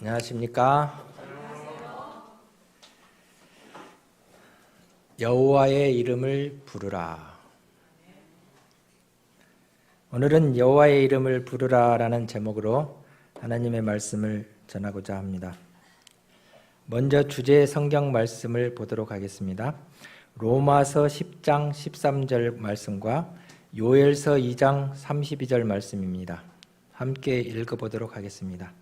안녕하십니까? 여호와의 이름을 부르라. 오늘은 여호와의 이름을 부르라라는 제목으로 하나님의 말씀을 전하고자 합니다. 먼저 주제 성경 말씀을 보도록 하겠습니다. 로마서 10장 13절 말씀과 요엘서 2장 32절 말씀입니다. 함께 읽어보도록 하겠습니다.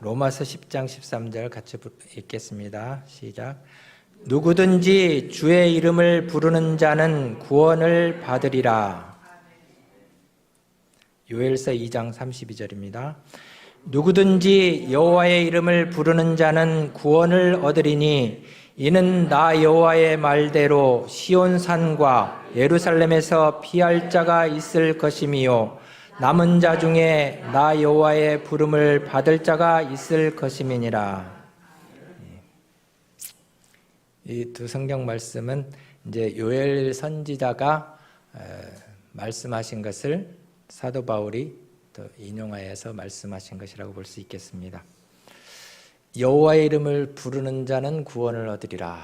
로마서 10장 13절 같이 읽겠습니다. 시작. 누구든지 주의 이름을 부르는 자는 구원을 받으리라. 요엘서 2장 32절입니다. 누구든지 여호와의 이름을 부르는 자는 구원을 얻으리니 이는 나 여호와의 말대로 시온산과 예루살렘에서 피할 자가 있을 것이미요 남은 자 중에 나 여호와의 부름을 받을 자가 있을 것임이니라. 이 두 성경 말씀은 이제 요엘 선지자가 말씀하신 것을 사도 바울이 또 인용하여서 말씀하신 것이라고 볼 수 있겠습니다. 여호와의 이름을 부르는 자는 구원을 얻으리라.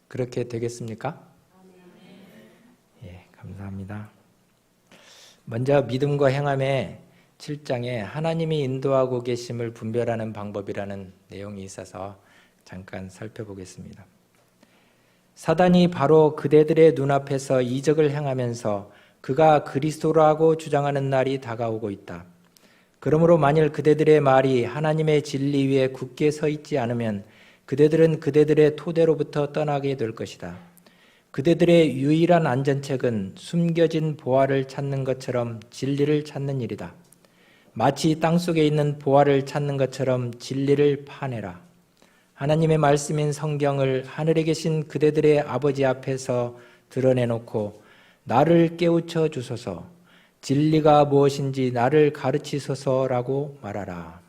그렇게 되겠습니까? 예, 감사합니다. 먼저 믿음과 행함의 7장에 하나님이 인도하고 계심을 분별하는 방법이라는 내용이 있어서 잠깐 살펴보겠습니다. 사단이 바로 그대들의 눈앞에서 이적을 행하면서 그가 그리스도라고 주장하는 날이 다가오고 있다. 그러므로 만일 그대들의 말이 하나님의 진리 위에 굳게 서 있지 않으면 그대들은 그대들의 토대로부터 떠나게 될 것이다. 그대들의 유일한 안전책은 숨겨진 보화를 찾는 것처럼 진리를 찾는 일이다. 마치 땅속에 있는 보화를 찾는 것처럼 진리를 파내라. 하나님의 말씀인 성경을 하늘에 계신 그대들의 아버지 앞에서 드러내놓고 나를 깨우쳐 주소서, 진리가 무엇인지 나를 가르치소서라고 말하라.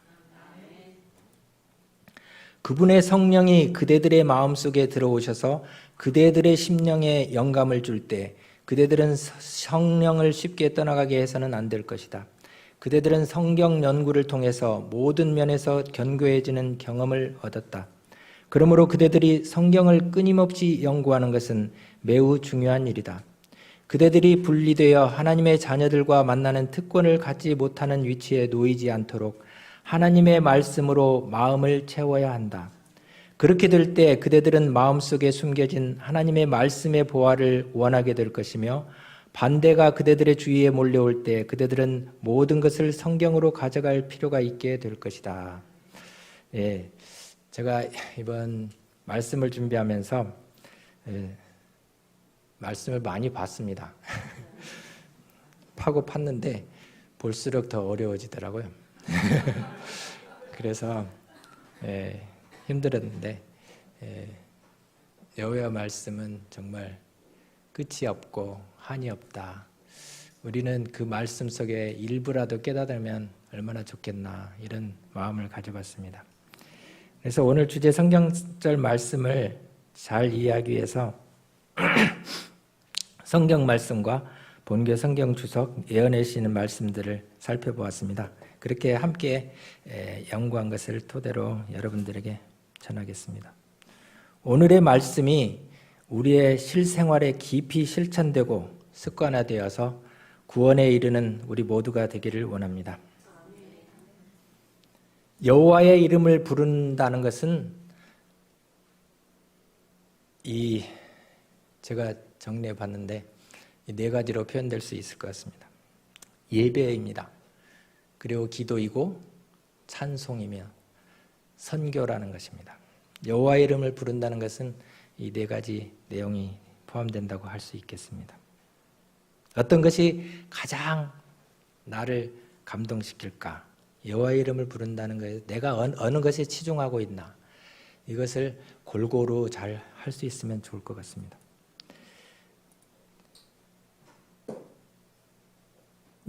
그분의 성령이 그대들의 마음속에 들어오셔서 그대들의 심령에 영감을 줄 때 그대들은 성령을 쉽게 떠나가게 해서는 안 될 것이다. 그대들은 성경 연구를 통해서 모든 면에서 견고해지는 경험을 얻었다. 그러므로 그대들이 성경을 끊임없이 연구하는 것은 매우 중요한 일이다. 그대들이 분리되어 하나님의 자녀들과 만나는 특권을 갖지 못하는 위치에 놓이지 않도록 하나님의 말씀으로 마음을 채워야 한다. 그렇게 될 때 그대들은 마음속에 숨겨진 하나님의 말씀의 보화를 원하게 될 것이며 반대가 그대들의 주위에 몰려올 때 그대들은 모든 것을 성경으로 가져갈 필요가 있게 될 것이다. 예, 제가 이번 말씀을 준비하면서 말씀을 많이 봤습니다. 파고 팠는데 볼수록 더 어려워지더라고요. 그래서 힘들었는데 여호와 말씀은 정말 끝이 없고 한이 없다. 우리는 그 말씀 속에 일부라도 깨닫으면 얼마나 좋겠나 이런 마음을 가져봤습니다. 그래서 오늘 주제 성경절 말씀을 잘 이해하기 위해서 성경 말씀과 본교 성경 주석 예언해 주시는 말씀들을 살펴보았습니다. 그렇게 함께 연구한 것을 토대로 여러분들에게 전하겠습니다. 오늘의 말씀이 우리의 실생활에 깊이 실천되고 습관화되어서 구원에 이르는 우리 모두가 되기를 원합니다. 여호와의 이름을 부른다는 것은 제가 정리해 봤는데 이 네 가지로 표현될 수 있을 것 같습니다. 예배입니다. 그리고 기도이고 찬송이며 선교라는 것입니다. 여호와의 이름을 부른다는 것은 이 네 가지 내용이 포함된다고 할 수 있겠습니다. 어떤 것이 가장 나를 감동시킬까? 여호와의 이름을 부른다는 것에 내가 어느 것에 치중하고 있나? 이것을 골고루 잘 할 수 있으면 좋을 것 같습니다.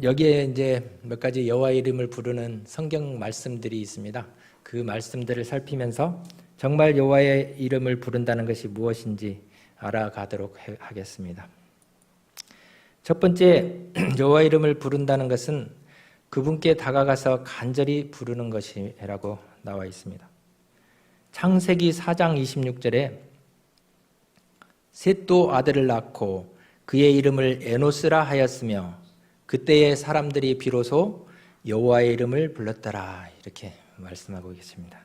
여기에 이제 몇 가지 여호와의 이름을 부르는 성경 말씀들이 있습니다. 그 말씀들을 살피면서 정말 여호와의 이름을 부른다는 것이 무엇인지 알아가도록 하겠습니다. 첫 번째, 여호와 이름을 부른다는 것은 그분께 다가가서 간절히 부르는 것이라고 나와 있습니다. 창세기 4장 26절에 셋도 아들을 낳고 그의 이름을 에노스라 하였으며 그때의 사람들이 비로소 여호와의 이름을 불렀더라, 이렇게 말씀하고 계십니다.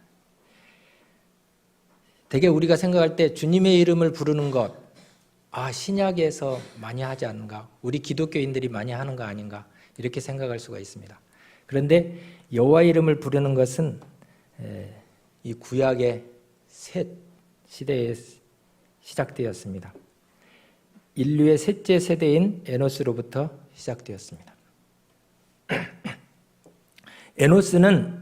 되게 우리가 생각할 때 주님의 이름을 부르는 것, 신약에서 많이 하지 않는가, 우리 기독교인들이 많이 하는 거 아닌가, 이렇게 생각할 수가 있습니다. 그런데 여호와의 이름을 부르는 것은 이 구약의 셋 시대에 시작되었습니다. 인류의 셋째 세대인 에노스로부터 시작되었습니다. 에노스는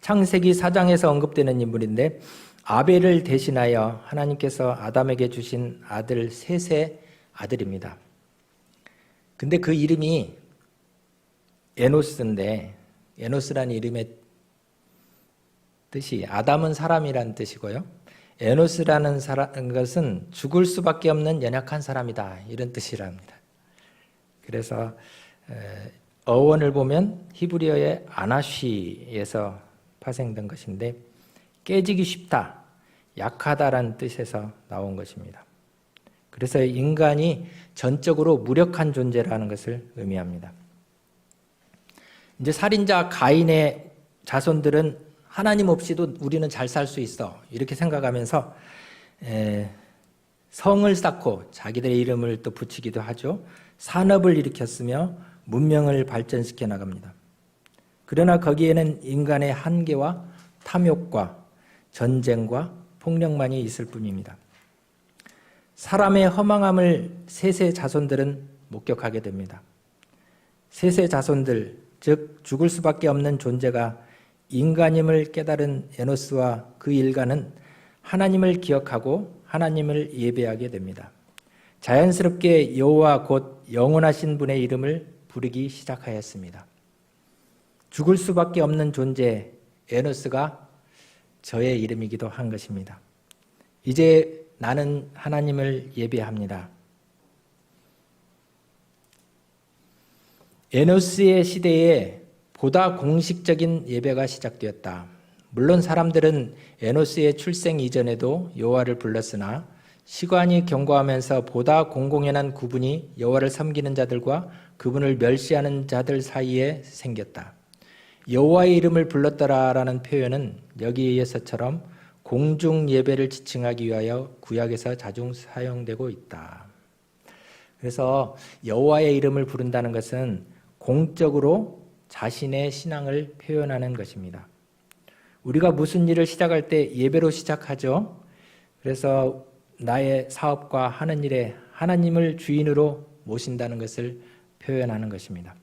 창세기 4장에서 언급되는 인물인데 아벨을 대신하여 하나님께서 아담에게 주신 아들 셋의 아들입니다. 근데 그 이름이 에노스인데, 에노스라는 이름의 뜻이 아담은 사람이라는 뜻이고요, 에노스라는 것은 죽을 수밖에 없는 연약한 사람이다, 이런 뜻이랍니다. 그래서 어원을 보면 히브리어의 아나쉬에서 파생된 것인데 깨지기 쉽다, 약하다라는 뜻에서 나온 것입니다. 그래서 인간이 전적으로 무력한 존재라는 것을 의미합니다. 이제 살인자 가인의 자손들은 하나님 없이도 우리는 잘 살 수 있어, 이렇게 생각하면서 성을 쌓고 자기들의 이름을 또 붙이기도 하죠. 산업을 일으켰으며 문명을 발전시켜 나갑니다. 그러나 거기에는 인간의 한계와 탐욕과 전쟁과 폭력만이 있을 뿐입니다. 사람의 허망함을 셋의 자손들은 목격하게 됩니다. 셋의 자손들, 즉 죽을 수밖에 없는 존재가 인간임을 깨달은 에노스와 그 일가는 하나님을 기억하고 하나님을 예배하게 됩니다. 자연스럽게 여호와 곧 영원하신 분의 이름을 부르기 시작하였습니다. 죽을 수밖에 없는 존재 에노스가 저의 이름이기도 한 것입니다. 이제 나는 하나님을 예배합니다. 에노스의 시대에 보다 공식적인 예배가 시작되었다. 물론 사람들은 에노스의 출생 이전에도 여호와를 불렀으나 시간이 경과하면서 보다 공공연한 구분이 여호와를 섬기는 자들과 그분을 멸시하는 자들 사이에 생겼다. 여호와의 이름을 불렀더라라는 표현은 여기에서처럼 공중 예배를 지칭하기 위하여 구약에서 자주 사용되고 있다. 그래서 여호와의 이름을 부른다는 것은 공적으로 자신의 신앙을 표현하는 것입니다. 우리가 무슨 일을 시작할 때 예배로 시작하죠. 그래서 나의 사업과 하는 일에 하나님을 주인으로 모신다는 것을 표현하는 것입니다.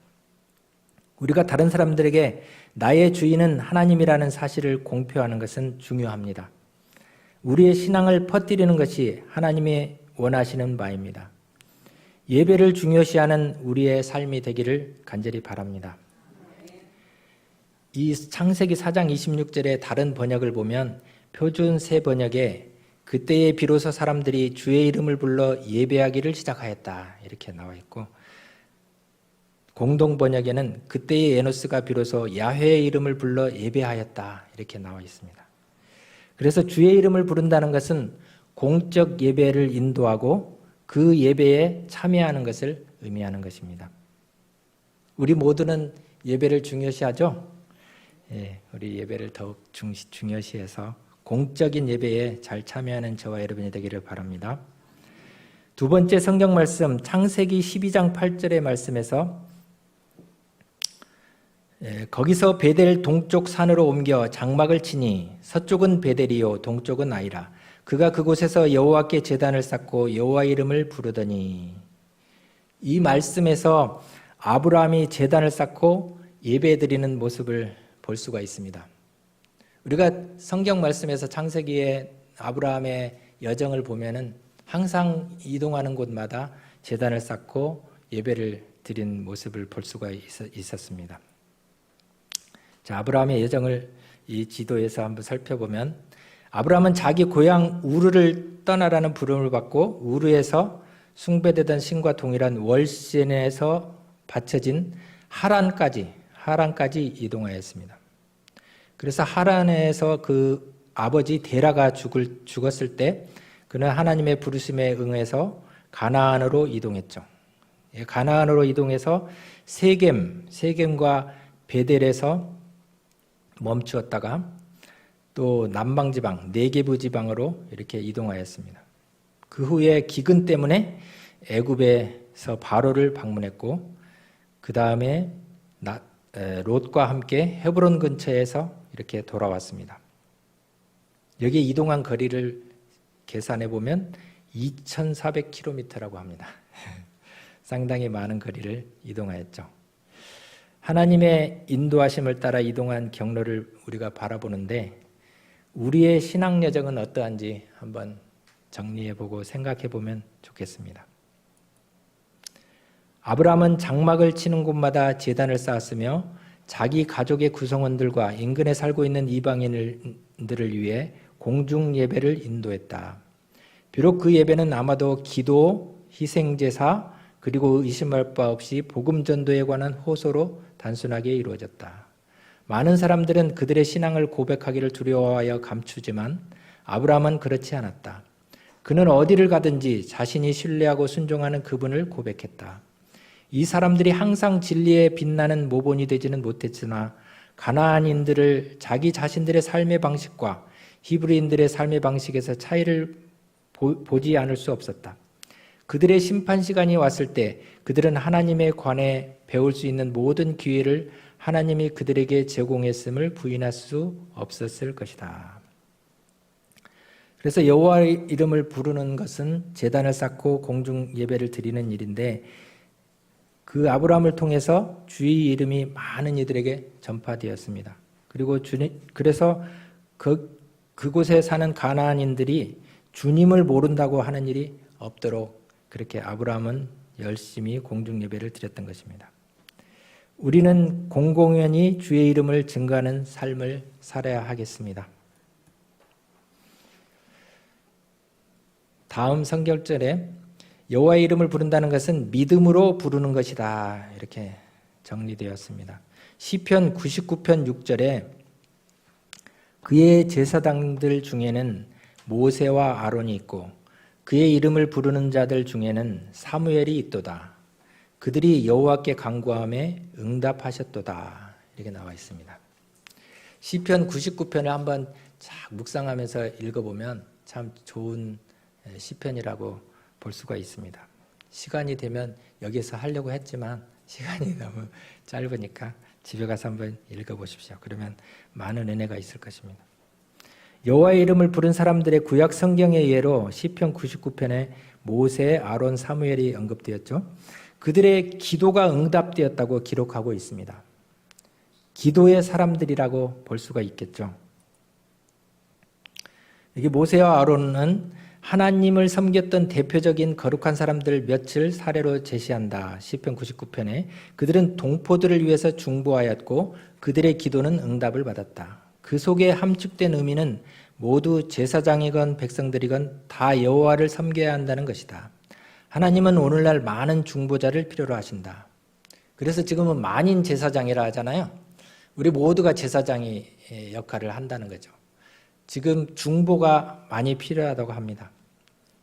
우리가 다른 사람들에게 나의 주인은 하나님이라는 사실을 공표하는 것은 중요합니다. 우리의 신앙을 퍼뜨리는 것이 하나님이 원하시는 바입니다. 예배를 중요시하는 우리의 삶이 되기를 간절히 바랍니다. 이 창세기 4장 26절의 다른 번역을 보면 표준 새 번역에 그때에 비로소 사람들이 주의 이름을 불러 예배하기를 시작하였다, 이렇게 나와 있고, 공동 번역에는 그때의 에노스가 비로소 야훼의 이름을 불러 예배하였다, 이렇게 나와 있습니다. 그래서 주의 이름을 부른다는 것은 공적 예배를 인도하고 그 예배에 참여하는 것을 의미하는 것입니다. 우리 모두는 예배를 중요시하죠? 우리 예배를 더욱 중요시해서 공적인 예배에 잘 참여하는 저와 여러분이 되기를 바랍니다. 두 번째 성경 말씀, 창세기 12장 8절의 말씀에서 거기서 베델 동쪽 산으로 옮겨 장막을 치니 서쪽은 베델이요 동쪽은 아이라. 그가 그곳에서 여호와께 제단을 쌓고 여호와 이름을 부르더니. 이 말씀에서 아브라함이 제단을 쌓고 예배드리는 모습을 볼 수가 있습니다. 우리가 성경 말씀에서 창세기의 아브라함의 여정을 보면은 항상 이동하는 곳마다 제단을 쌓고 예배를 드린 모습을 볼 수가 있었습니다. 자, 아브라함의 여정을 이 지도에서 한번 살펴보면 아브라함은 자기 고향 우르를 떠나라는 부름을 받고 우르에서 숭배되던 신과 동일한 월신에서 바쳐진 하란까지 이동하였습니다. 그래서 하란에서 그 아버지 데라가 죽었을 때 그는 하나님의 부르심에 응해서 가나안으로 이동했죠. 가나안으로 이동해서 세겜과 베델에서 멈추었다가 또 남방지방 네게부 지방으로 이렇게 이동하였습니다. 그 후에 기근 때문에 애굽에서 바로를 방문했고 그 다음에 롯과 함께 헤브론 근처에서 이렇게 돌아왔습니다. 여기 이동한 거리를 계산해 보면 2,400km라고 합니다. 상당히 많은 거리를 이동하였죠. 하나님의 인도하심을 따라 이동한 경로를 우리가 바라보는데 우리의 신앙 여정은 어떠한지 한번 정리해보고 생각해보면 좋겠습니다. 아브라함은 장막을 치는 곳마다 제단을 쌓았으며 자기 가족의 구성원들과 인근에 살고 있는 이방인들을 위해 공중 예배를 인도했다. 비록 그 예배는 아마도 기도, 희생제사, 그리고 의심할 바 없이 복음 전도에 관한 호소로 단순하게 이루어졌다. 많은 사람들은 그들의 신앙을 고백하기를 두려워하여 감추지만 아브라함은 그렇지 않았다. 그는 어디를 가든지 자신이 신뢰하고 순종하는 그분을 고백했다. 이 사람들이 항상 진리에 빛나는 모본이 되지는 못했으나 가나안인들을 자기 자신들의 삶의 방식과 히브리인들의 삶의 방식에서 차이를 보지 않을 수 없었다. 그들의 심판 시간이 왔을 때 그들은 하나님에 관해 배울 수 있는 모든 기회를 하나님이 그들에게 제공했음을 부인할 수 없었을 것이다. 그래서 여호와의 이름을 부르는 것은 제단을 쌓고 공중 예배를 드리는 일인데 그 아브라함을 통해서 주의 이름이 많은 이들에게 전파되었습니다. 그리고 그래서 그곳에 사는 가나안인들이 주님을 모른다고 하는 일이 없도록 그렇게 아브라함은 열심히 공중 예배를 드렸던 것입니다. 우리는 공공연히 주의 이름을 증거하는 삶을 살아야 하겠습니다. 다음 성경절에 여호와의 이름을 부른다는 것은 믿음으로 부르는 것이다. 이렇게 정리되었습니다. 시편 99편 6절에 그의 제사장들 중에는 모세와 아론이 있고 그의 이름을 부르는 자들 중에는 사무엘이 있도다. 그들이 여호와께 간구하며 응답하셨도다. 이렇게 나와 있습니다. 시편 99편을 한번 쫙 묵상하면서 읽어보면 참 좋은 시편이라고 볼 수가 있습니다. 시간이 되면 여기서 하려고 했지만 시간이 너무 짧으니까 집에 가서 한번 읽어보십시오. 그러면 많은 은혜가 있을 것입니다. 여호와의 이름을 부른 사람들의 구약 성경의 예로 시편 99편에 모세, 아론, 사무엘이 언급되었죠. 그들의 기도가 응답되었다고 기록하고 있습니다. 기도의 사람들이라고 볼 수가 있겠죠. 여기 모세와 아론은 하나님을 섬겼던 대표적인 거룩한 사람들 몇을 사례로 제시한다. 시편 99편에 그들은 동포들을 위해서 중보하였고 그들의 기도는 응답을 받았다. 그 속에 함축된 의미는 모두 제사장이건 백성들이건 다 여호와를 섬겨야 한다는 것이다. 하나님은 오늘날 많은 중보자를 필요로 하신다. 그래서 지금은 만인 제사장이라 하잖아요. 우리 모두가 제사장의 역할을 한다는 거죠. 지금 중보가 많이 필요하다고 합니다.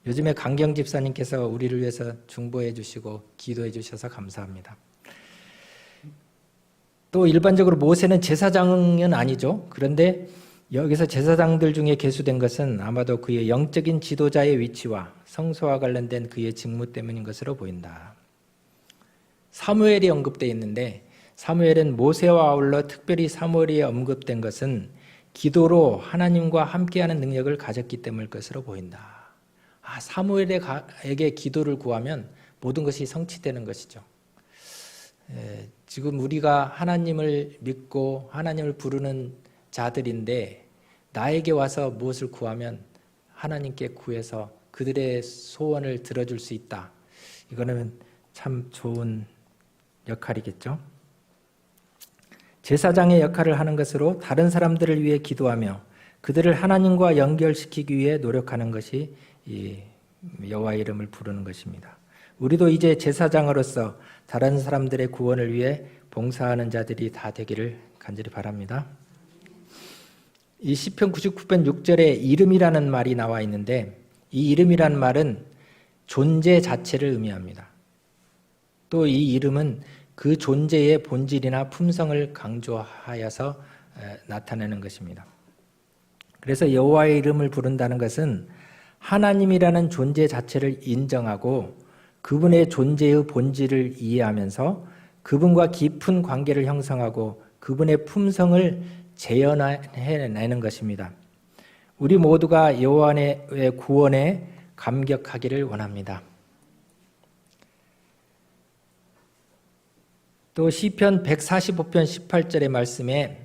요즘에 강경 집사님께서 우리를 위해서 중보해 주시고 기도해 주셔서 감사합니다. 또 일반적으로 모세는 제사장은 아니죠. 그런데 여기서 제사장들 중에 계수된 것은 아마도 그의 영적인 지도자의 위치와 성소와 관련된 그의 직무 때문인 것으로 보인다. 사무엘이 언급되어 있는데 사무엘은 모세와 아울러 특별히 사무엘이 언급된 것은 기도로 하나님과 함께하는 능력을 가졌기 때문일 것으로 보인다. 사무엘에게 기도를 구하면 모든 것이 성취되는 것이죠. 지금 우리가 하나님을 믿고 하나님을 부르는 자들인데 나에게 와서 무엇을 구하면 하나님께 구해서 그들의 소원을 들어줄 수 있다. 이거는 참 좋은 역할이겠죠. 제사장의 역할을 하는 것으로 다른 사람들을 위해 기도하며 그들을 하나님과 연결시키기 위해 노력하는 것이 이 여호와의 이름을 부르는 것입니다. 우리도 이제 제사장으로서 다른 사람들의 구원을 위해 봉사하는 자들이 다 되기를 간절히 바랍니다. 이 시편 99편 6절에 이름이라는 말이 나와 있는데 이 이름이라는 말은 존재 자체를 의미합니다. 또 이 이름은 그 존재의 본질이나 품성을 강조하여서 나타내는 것입니다. 그래서 여호와의 이름을 부른다는 것은 하나님이라는 존재 자체를 인정하고 그분의 존재의 본질을 이해하면서 그분과 깊은 관계를 형성하고 그분의 품성을 재현해내는 것입니다. 우리 모두가 여호와의 구원에 감격하기를 원합니다. 또 시편 145편 18절의 말씀에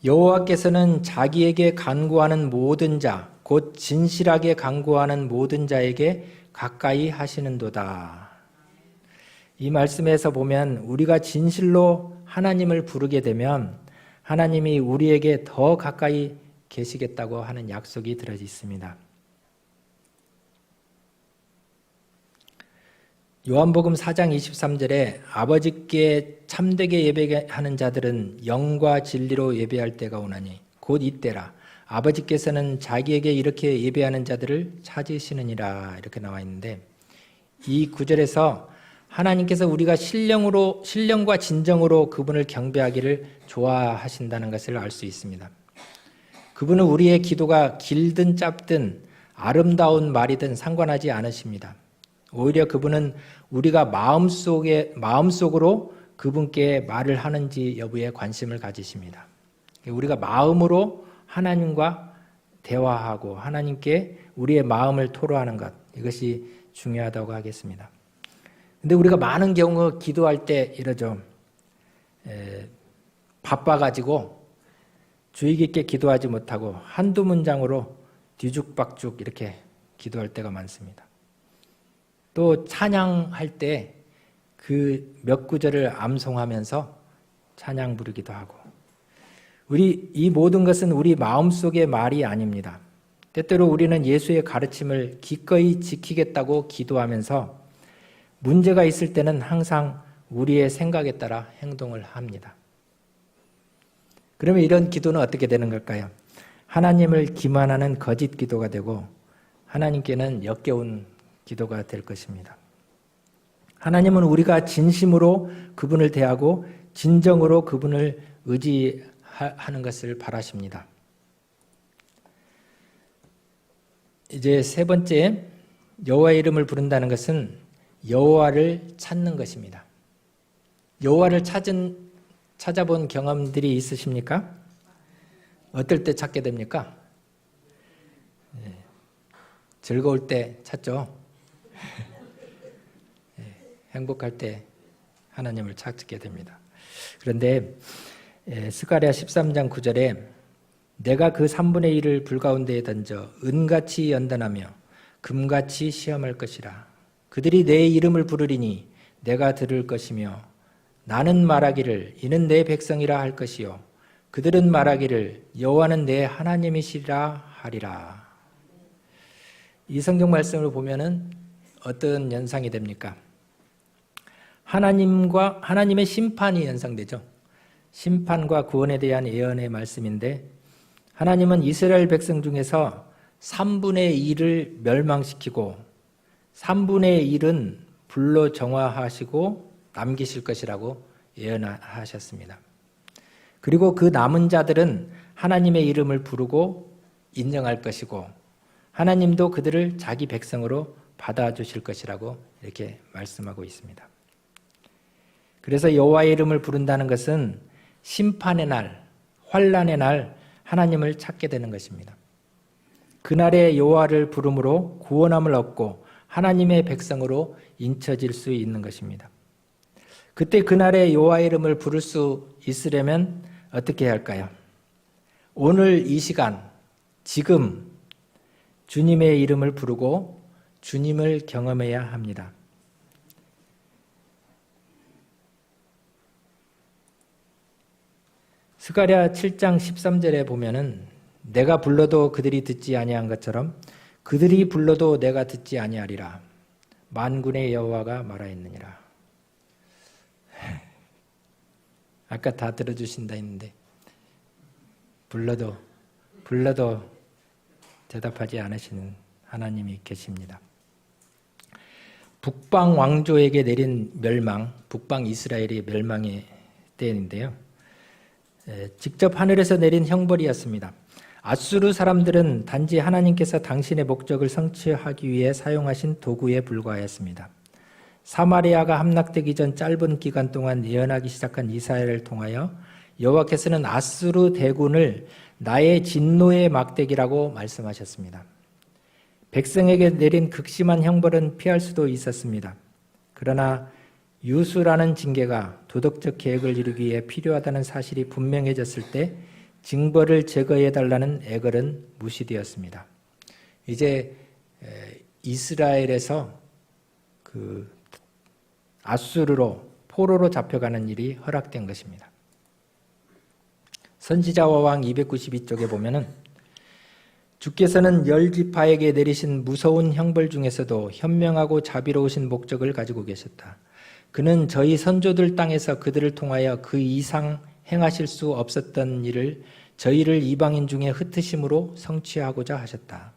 여호와께서는 자기에게 간구하는 모든 자, 곧 진실하게 간구하는 모든 자에게 가까이 하시는도다. 이 말씀에서 보면 우리가 진실로 하나님을 부르게 되면 하나님이 우리에게 더 가까이 계시겠다고 하는 약속이 들어져 있습니다. 요한복음 4장 23절에 아버지께 참되게 예배하는 자들은 영과 진리로 예배할 때가 오나니 곧 이때라. 아버지께서는 자기에게 이렇게 예배하는 자들을 찾으시느니라 이렇게 나와 있는데 이 구절에서 하나님께서 우리가 신령과 진정으로 그분을 경배하기를 좋아하신다는 것을 알 수 있습니다. 그분은 우리의 기도가 길든 짧든 아름다운 말이든 상관하지 않으십니다. 오히려 그분은 우리가 마음속으로 그분께 말을 하는지 여부에 관심을 가지십니다. 우리가 마음으로 하나님과 대화하고 하나님께 우리의 마음을 토로하는 것, 이것이 중요하다고 하겠습니다. 근데 우리가 많은 경우 기도할 때 이러죠. 바빠가지고 주의 깊게 기도하지 못하고 한두 문장으로 뒤죽박죽 이렇게 기도할 때가 많습니다. 또 찬양할 때 그 몇 구절을 암송하면서 찬양 부르기도 하고 이 모든 것은 우리 마음속의 말이 아닙니다. 때때로 우리는 예수의 가르침을 기꺼이 지키겠다고 기도하면서 문제가 있을 때는 항상 우리의 생각에 따라 행동을 합니다. 그러면 이런 기도는 어떻게 되는 걸까요? 하나님을 기만하는 거짓 기도가 되고 하나님께는 역겨운 기도가 될 것입니다. 하나님은 우리가 진심으로 그분을 대하고 진정으로 그분을 의지하는 것을 바라십니다. 이제 세 번째, 여호와의 이름을 부른다는 것은 여호와를 찾는 것입니다. 여호와를 찾아본 경험들이 있으십니까? 어떨 때 찾게 됩니까? 즐거울 때 찾죠. 행복할 때 하나님을 찾게 됩니다. 그런데 스가랴 13장 9절에 내가 그 3분의 1을 불 가운데에 던져 은같이 연단하며 금같이 시험할 것이라. 그들이 내 이름을 부르리니 내가 들을 것이며 나는 말하기를 이는 내 백성이라 할 것이요 그들은 말하기를 여호와는 내 하나님이시라 하리라. 이 성경 말씀을 보면은 어떤 연상이 됩니까? 하나님의 심판이 연상되죠. 심판과 구원에 대한 예언의 말씀인데 하나님은 이스라엘 백성 중에서 3분의 1을 멸망시키고 3분의 1은 불로 정화하시고 남기실 것이라고 예언하셨습니다. 그리고 그 남은 자들은 하나님의 이름을 부르고 인정할 것이고 하나님도 그들을 자기 백성으로 받아주실 것이라고 이렇게 말씀하고 있습니다. 그래서 여호와의 이름을 부른다는 것은 심판의 날, 환난의 날 하나님을 찾게 되는 것입니다. 그날에 여호와를 부름으로 구원함을 얻고 하나님의 백성으로 인쳐질 수 있는 것입니다. 그때 그날에 여호와의 이름을 부를 수 있으려면 어떻게 해야 할까요? 오늘 이 시간, 지금 주님의 이름을 부르고 주님을 경험해야 합니다. 스가랴 7장 13절에 보면은 내가 불러도 그들이 듣지 아니한 것처럼 그들이 불러도 내가 듣지 아니하리라. 만군의 여호와가 말하였느니라. 아까 다 들어주신다 했는데 불러도 대답하지 않으시는 하나님이 계십니다. 북방 왕조에게 내린 멸망, 북방 이스라엘의 멸망의 때인데요. 직접 하늘에서 내린 형벌이었습니다. 아수르 사람들은 단지 하나님께서 당신의 목적을 성취하기 위해 사용하신 도구에 불과하였습니다. 사마리아가 함락되기 전 짧은 기간 동안 예언하기 시작한 이사야를 통하여 여호와께서는 아수르 대군을 나의 진노의 막대기라고 말씀하셨습니다. 백성에게 내린 극심한 형벌은 피할 수도 있었습니다. 그러나 유수라는 징계가 도덕적 계획을 이루기 위해 필요하다는 사실이 분명해졌을 때 징벌을 제거해달라는 애걸은 무시되었습니다. 이제 이스라엘에서 그 아수르로 포로로 잡혀가는 일이 허락된 것입니다. 선지자와 왕 292쪽에 보면은 주께서는 열 지파에게 내리신 무서운 형벌 중에서도 현명하고 자비로우신 목적을 가지고 계셨다. 그는 저희 선조들 땅에서 그들을 통하여 그 이상 행하실 수 없었던 일을 저희를 이방인 중에 흩으심으로 성취하고자 하셨다.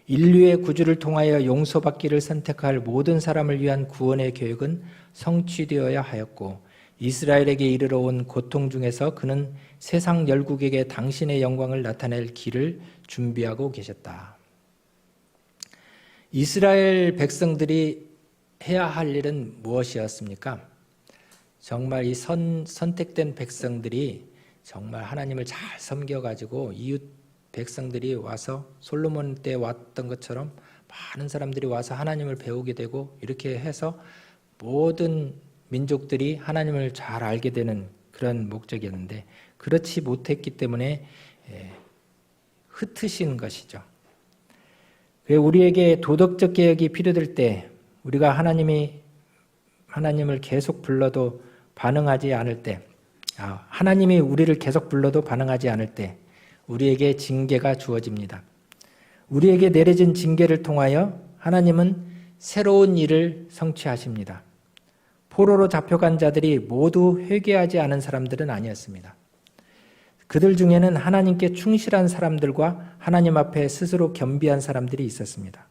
인류의 구주를 통하여 용서받기를 선택할 모든 사람을 위한 구원의 계획은 성취되어야 하였고 이스라엘에게 이르러 온 고통 중에서 그는 세상 열국에게 당신의 영광을 나타낼 길을 준비하고 계셨다. 이스라엘 백성들이 해야 할 일은 무엇이었습니까? 정말 이 선택된 백성들이 정말 하나님을 잘 섬겨가지고 이웃 백성들이 와서 솔로몬 때 왔던 것처럼 많은 사람들이 와서 하나님을 배우게 되고 이렇게 해서 모든 민족들이 하나님을 잘 알게 되는 그런 목적이었는데 그렇지 못했기 때문에 흩으신 것이죠. 우리에게 도덕적 개혁이 필요될 때 우리가 하나님을 계속 불러도 반응하지 않을 때 하나님이 우리를 계속 불러도 반응하지 않을 때 우리에게 징계가 주어집니다. 우리에게 내려진 징계를 통하여 하나님은 새로운 일을 성취하십니다. 포로로 잡혀간 자들이 모두 회개하지 않은 사람들은 아니었습니다. 그들 중에는 하나님께 충실한 사람들과 하나님 앞에 스스로 겸비한 사람들이 있었습니다.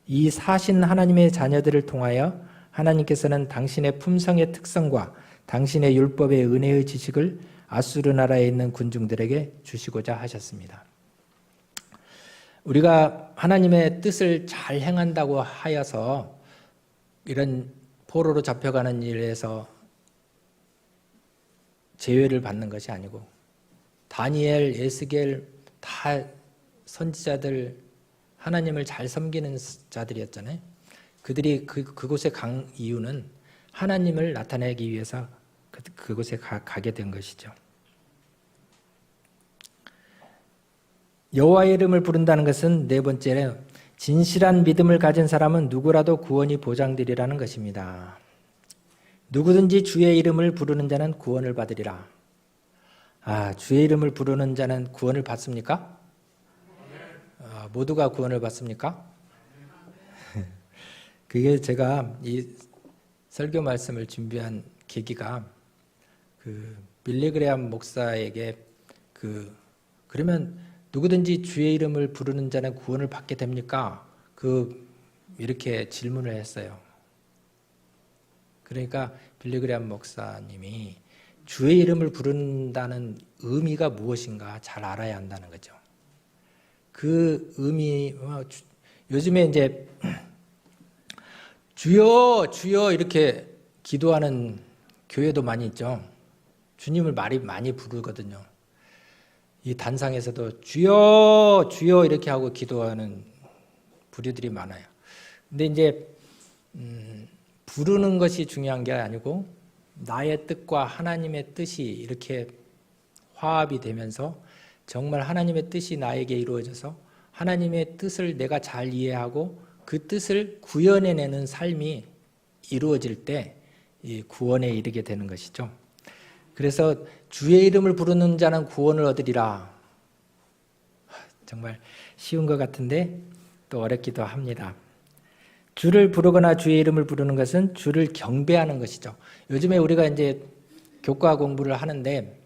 이 사신 하나님의 자녀들을 통하여 하나님께서는 당신의 품성의 특성과 당신의 율법의 은혜의 지식을 아수르 나라에 있는 군중들에게 주시고자 하셨습니다. 우리가 하나님의 뜻을 잘 행한다고 하여서 이런 포로로 잡혀가는 일에서 제외를 받는 것이 아니고 다니엘, 에스겔 다 선지자들 하나님을 잘 섬기는 자들이었잖아요. 그들이 그곳에 간 이유는 하나님을 나타내기 위해서 그곳에 가게 된 것이죠. 여호와의 이름을 부른다는 것은 네 번째는 진실한 믿음을 가진 사람은 누구라도 구원이 보장되리라는 것입니다. 누구든지 주의 이름을 부르는 자는 구원을 받으리라. 주의 이름을 부르는 자는 구원을 받습니까? 모두가 구원을 받습니까? 그게 제가 이 설교 말씀을 준비한 계기가 빌리그레암 목사에게 그러면 누구든지 주의 이름을 부르는 자는 구원을 받게 됩니까? 이렇게 질문을 했어요. 그러니까 빌리그레암 목사님이 주의 이름을 부른다는 의미가 무엇인가 잘 알아야 한다는 거죠. 그 의미, 요즘에 이제 주여 주여 이렇게 기도하는 교회도 많이 있죠. 주님을 많이 부르거든요. 이 단상에서도 주여 주여 이렇게 하고 기도하는 부류들이 많아요. 근데 이제 부르는 것이 중요한 게 아니고 나의 뜻과 하나님의 뜻이 이렇게 화합이 되면서 정말 하나님의 뜻이 나에게 이루어져서 하나님의 뜻을 내가 잘 이해하고 그 뜻을 구현해내는 삶이 이루어질 때 이 구원에 이르게 되는 것이죠. 그래서 주의 이름을 부르는 자는 구원을 얻으리라. 정말 쉬운 것 같은데 또 어렵기도 합니다. 주를 부르거나 주의 이름을 부르는 것은 주를 경배하는 것이죠. 요즘에 우리가 이제 교과 공부를 하는데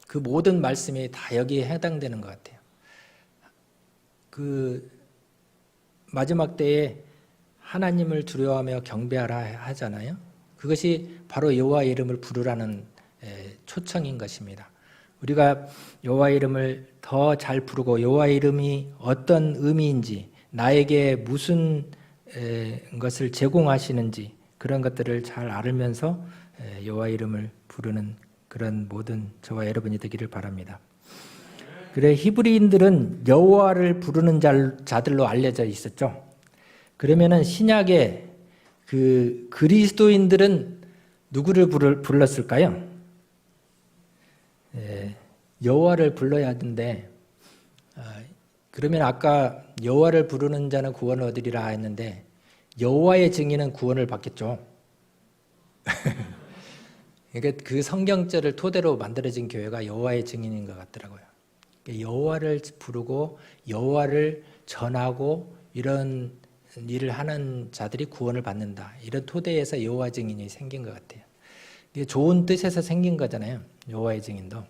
그 모든 말씀이 다 여기에 해당되는 것 같아요. 그 마지막 때에 하나님을 두려워하며 경배하라 하잖아요. 그것이 바로 여호와의 이름을 부르라는 초청인 것입니다. 우리가 여호와의 이름을 더 잘 부르고 여호와의 이름이 어떤 의미인지, 나에게 무슨 것을 제공하시는지 그런 것들을 잘 알면서 여호와의 이름을 부르는 그런 모든 저와 여러분이 되기를 바랍니다. 그래, 히브리인들은 여호와를 부르는 자들로 알려져 있었죠. 그러면은 신약의 그 그리스도인들은 누구를 불렀을까요? 여호와를 불러야 하는데, 그러면 아까 여호와를 부르는 자는 구원을 얻으리라 했는데 여호와의 증인은 구원을 받겠죠. 그러니까 그 성경절을 토대로 만들어진 교회가 여호와의 증인인 것 같더라고요. 여호와를 부르고 여호와를 전하고 이런 일을 하는 자들이 구원을 받는다. 이런 토대에서 여호와 증인이 생긴 것 같아요. 이게 좋은 뜻에서 생긴 거잖아요. 여호와의 증인도.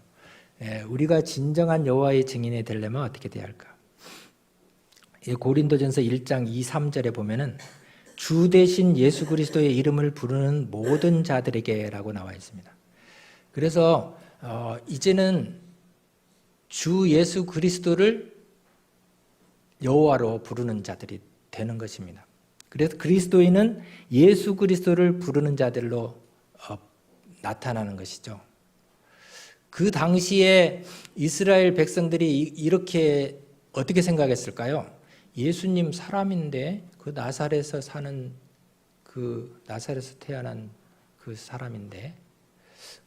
우리가 진정한 여호와의 증인이 되려면 어떻게 돼야 할까? 고린도전서 1장 2, 3절에 보면은 주 대신 예수 그리스도의 이름을 부르는 모든 자들에게라고 나와 있습니다. 그래서 이제는 주 예수 그리스도를 여호와로 부르는 자들이 되는 것입니다. 그래서 그리스도인은 예수 그리스도를 부르는 자들로 나타나는 것이죠. 그 당시에 이스라엘 백성들이 이렇게 어떻게 생각했을까요? 예수님 사람인데 그 나사렛에서 사는 그 나사렛에서 태어난 그 사람인데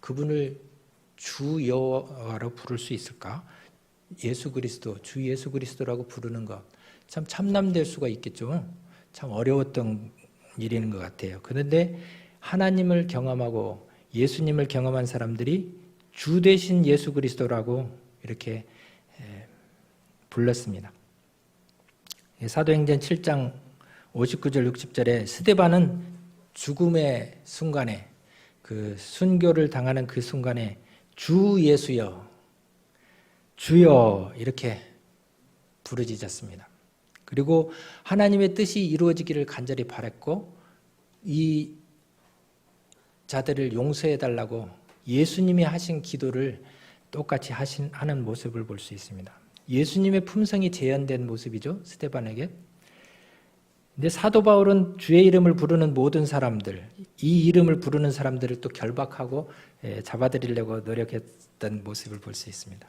그분을 주 여호와로 부를 수 있을까? 예수 그리스도, 주 예수 그리스도라고 부르는 것 참 참남될 수가 있겠죠. 참 어려웠던 일인 것 같아요. 그런데 하나님을 경험하고 예수님을 경험한 사람들이 주 대신 예수 그리스도라고 이렇게 불렀습니다. 사도행전 7장 59절 60절에 스데반은 죽음의 순간에 그 순교를 당하는 그 순간에 주 예수여 주여 이렇게 부르짖었습니다. 그리고 하나님의 뜻이 이루어지기를 간절히 바랐고 이 자들을 용서해 달라고 예수님이 하신 기도를 똑같이 하는 모습을 볼 수 있습니다. 예수님의 품성이 재현된 모습이죠. 스데반에게. 근데 사도 바울은 주의 이름을 부르는 모든 사람들, 이 이름을 부르는 사람들을 또 결박하고 잡아들이려고 노력했던 모습을 볼 수 있습니다.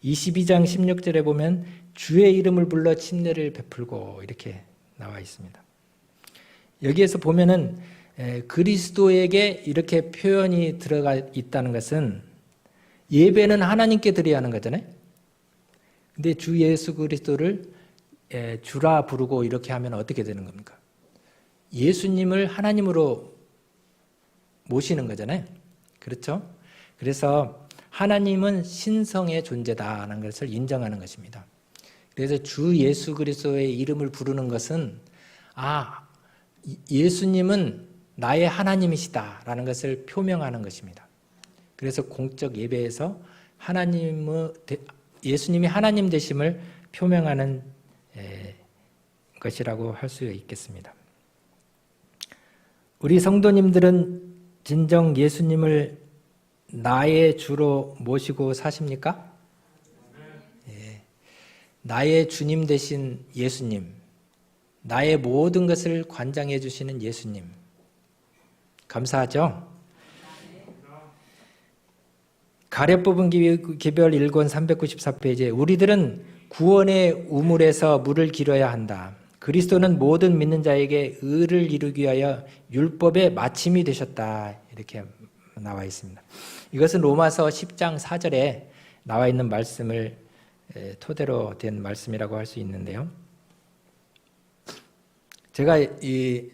22장 16절에 보면 주의 이름을 불러 침례를 베풀고 이렇게 나와 있습니다. 여기에서 보면은 그리스도에게 이렇게 표현이 들어가 있다는 것은 예배는 하나님께 드려야 하는 거잖아요. 근데 주 예수 그리스도를 주라 부르고 이렇게 하면 어떻게 되는 겁니까? 예수님을 하나님으로 모시는 거잖아요. 그렇죠? 그래서 하나님은 신성의 존재다라는 것을 인정하는 것입니다. 그래서 주 예수 그리스도의 이름을 부르는 것은 예수님은 나의 하나님이시다라는 것을 표명하는 것입니다. 그래서 공적 예배에서 예수님이 하나님 되심을 표명하는 것이라고 할 수 있겠습니다. 우리 성도님들은 진정 예수님을 나의 주로 모시고 사십니까? 나의 주님 되신 예수님, 나의 모든 것을 관장해 주시는 예수님, 감사하죠? 가래 뽑은 기별 1권 394페이지에 우리들은 구원의 우물에서 물을 길어야 한다. 그리스도는 모든 믿는 자에게 의를 이루기 위하여 율법의 마침이 되셨다. 이렇게 나와 있습니다. 이것은 로마서 10장 4절에 나와 있는 말씀을 토대로 된 말씀이라고 할 수 있는데요. 제가 이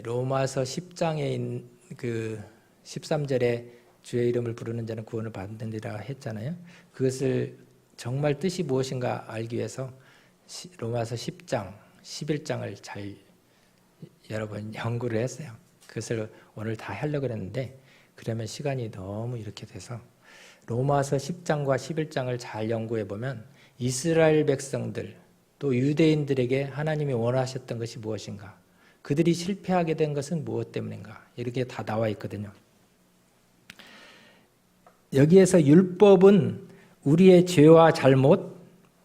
로마서 10장에 그 13절에 주의 이름을 부르는 자는 구원을 받는다고 했잖아요. 그것을 정말 뜻이 무엇인가 알기 위해서 로마서 10장, 11장을 잘 여러분 연구를 했어요. 그것을 오늘 다 하려고 했는데 그러면 시간이 너무 이렇게 돼서 로마서 10장과 11장을 잘 연구해 보면 이스라엘 백성들 또 유대인들에게 하나님이 원하셨던 것이 무엇인가, 그들이 실패하게 된 것은 무엇 때문인가, 이렇게 다 나와 있거든요. 여기에서 율법은 우리의 죄와 잘못,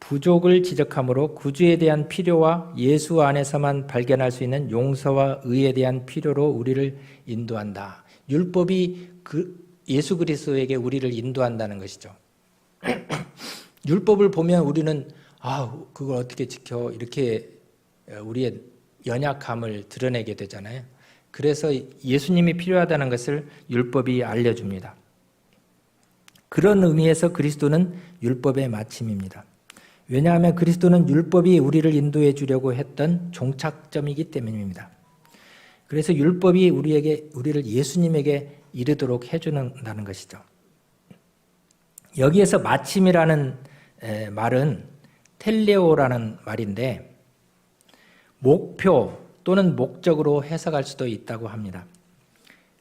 부족을 지적하므로 구주에 대한 필요와 예수 안에서만 발견할 수 있는 용서와 의에 대한 필요로 우리를 인도한다. 율법이 예수 그리스도에게 우리를 인도한다는 것이죠. 율법을 보면 우리는 그걸 어떻게 지켜, 이렇게 우리의 연약함을 드러내게 되잖아요. 그래서 예수님이 필요하다는 것을 율법이 알려줍니다. 그런 의미에서 그리스도는 율법의 마침입니다. 왜냐하면 그리스도는 율법이 우리를 인도해 주려고 했던 종착점이기 때문입니다. 그래서 율법이 우리를 예수님에게 이르도록 해주는다는 것이죠. 여기에서 마침이라는 말은 텔레오라는 말인데 목표 또는 목적으로 해석할 수도 있다고 합니다.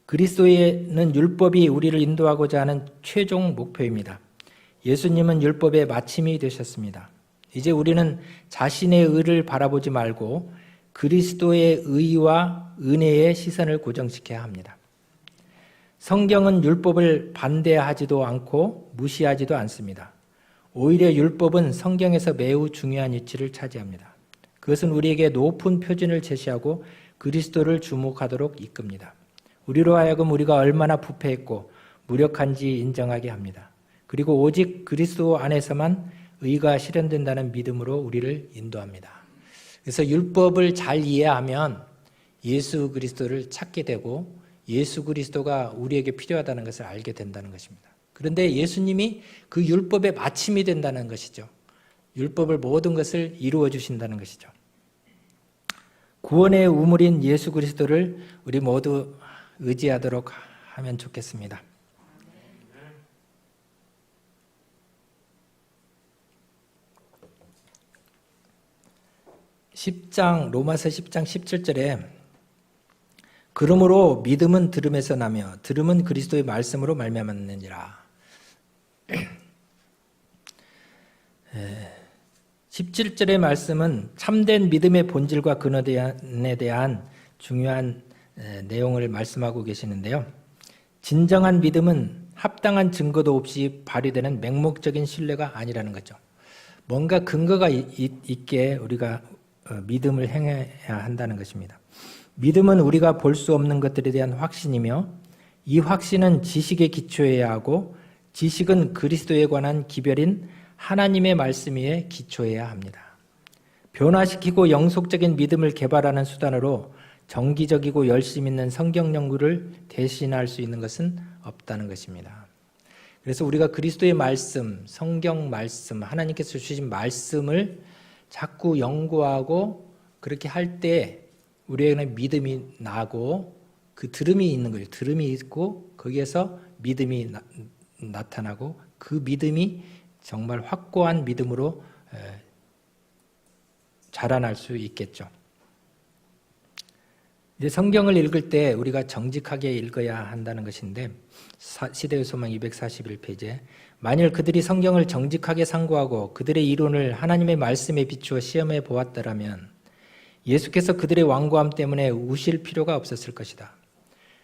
그리스도에는 율법이 우리를 인도하고자 하는 최종 목표입니다. 예수님은 율법의 마침이 되셨습니다. 이제 우리는 자신의 의를 바라보지 말고 그리스도의 의와 은혜의 시선을 고정시켜야 합니다. 성경은 율법을 반대하지도 않고 무시하지도 않습니다. 오히려 율법은 성경에서 매우 중요한 위치를 차지합니다. 그것은 우리에게 높은 표준을 제시하고 그리스도를 주목하도록 이끕니다. 우리로 하여금 우리가 얼마나 부패했고 무력한지 인정하게 합니다. 그리고 오직 그리스도 안에서만 의가 실현된다는 믿음으로 우리를 인도합니다. 그래서 율법을 잘 이해하면 예수 그리스도를 찾게 되고 예수 그리스도가 우리에게 필요하다는 것을 알게 된다는 것입니다. 그런데 예수님이 그 율법의 마침이 된다는 것이죠. 율법을 모든 것을 이루어 주신다는 것이죠. 구원의 우물인 예수 그리스도를 우리 모두 의지하도록 하면 좋겠습니다. 로마서 10장 17절에 그러므로 믿음은 들음에서 나며 들음은 그리스도의 말씀으로 말미암았느니라. 17절의 말씀은 참된 믿음의 본질과 근원에 대한 중요한 내용을 말씀하고 계시는데요. 진정한 믿음은 합당한 증거도 없이 발휘되는 맹목적인 신뢰가 아니라는 거죠. 뭔가 근거가 있게 우리가 믿음을 행해야 한다는 것입니다. 믿음은 우리가 볼 수 없는 것들에 대한 확신이며 이 확신은 지식에 기초해야 하고 지식은 그리스도에 관한 기별인 하나님의 말씀 위에 기초해야 합니다. 변화시키고 영속적인 믿음을 개발하는 수단으로 정기적이고 열심 있는 성경 연구를 대신할 수 있는 것은 없다는 것입니다. 그래서 우리가 그리스도의 말씀, 성경 말씀, 하나님께서 주신 말씀을 자꾸 연구하고 그렇게 할 때 우리에게는 믿음이 나고 그 들음이 있는 거예요. 들음이 있고 거기에서 믿음이 나타나고 그 믿음이 정말 확고한 믿음으로 자라날 수 있겠죠. 이제 성경을 읽을 때 우리가 정직하게 읽어야 한다는 것인데 시대의 소망 241페이지에 만일 그들이 성경을 정직하게 상고하고 그들의 이론을 하나님의 말씀에 비추어 시험해 보았더라면 예수께서 그들의 완고함 때문에 우실 필요가 없었을 것이다.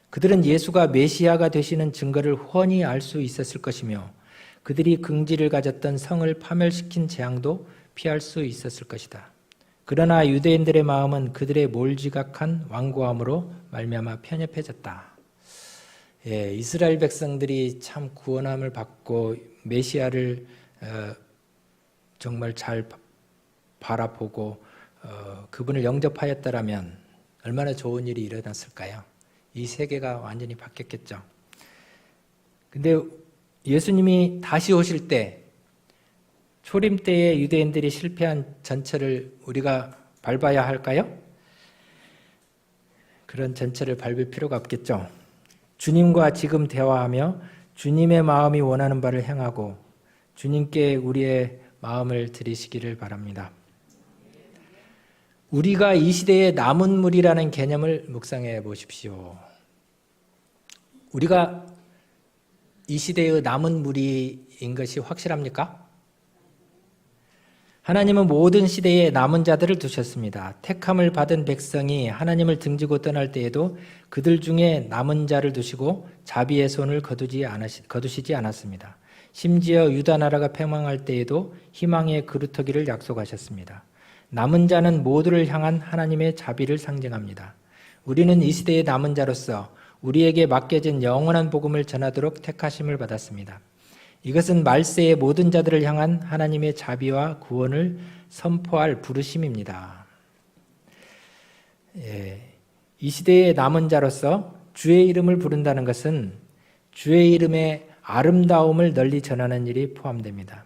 그들은 예수가 메시아가 되시는 증거를 훤히 알 수 있었을 것이며 그들이 긍지를 가졌던 성을 파멸시킨 재앙도 피할 수 있었을 것이다. 그러나 유대인들의 마음은 그들의 몰지각한 완고함으로 말미암아 편협해졌다. 이스라엘 백성들이 참 구원함을 받고 메시아를 정말 잘 바라보고 그분을 영접하였더라면 얼마나 좋은 일이 일어났을까요? 이 세계가 완전히 바뀌었겠죠. 근데 예수님이 다시 오실 때 초림 때에 유대인들이 실패한 전철을 우리가 밟아야 할까요? 그런 전철을 밟을 필요가 없겠죠. 주님과 지금 대화하며 주님의 마음이 원하는 바를 행하고 주님께 우리의 마음을 드리시기를 바랍니다. 우리가 이 시대의 남은 무리라는 개념을 묵상해 보십시오. 우리가 이 시대의 남은 무리인 것이 확실합니까? 하나님은 모든 시대에 남은 자들을 두셨습니다. 택함을 받은 백성이 하나님을 등지고 떠날 때에도 그들 중에 남은 자를 두시고 자비의 손을 거두시지 않았습니다. 심지어 유다 나라가 패망할 때에도 희망의 그루터기를 약속하셨습니다. 남은 자는 모두를 향한 하나님의 자비를 상징합니다. 우리는 이 시대의 남은 자로서 우리에게 맡겨진 영원한 복음을 전하도록 택하심을 받았습니다. 이것은 말세의 모든 자들을 향한 하나님의 자비와 구원을 선포할 부르심입니다. 이 시대의 남은 자로서 주의 이름을 부른다는 것은 주의 이름의 아름다움을 널리 전하는 일이 포함됩니다.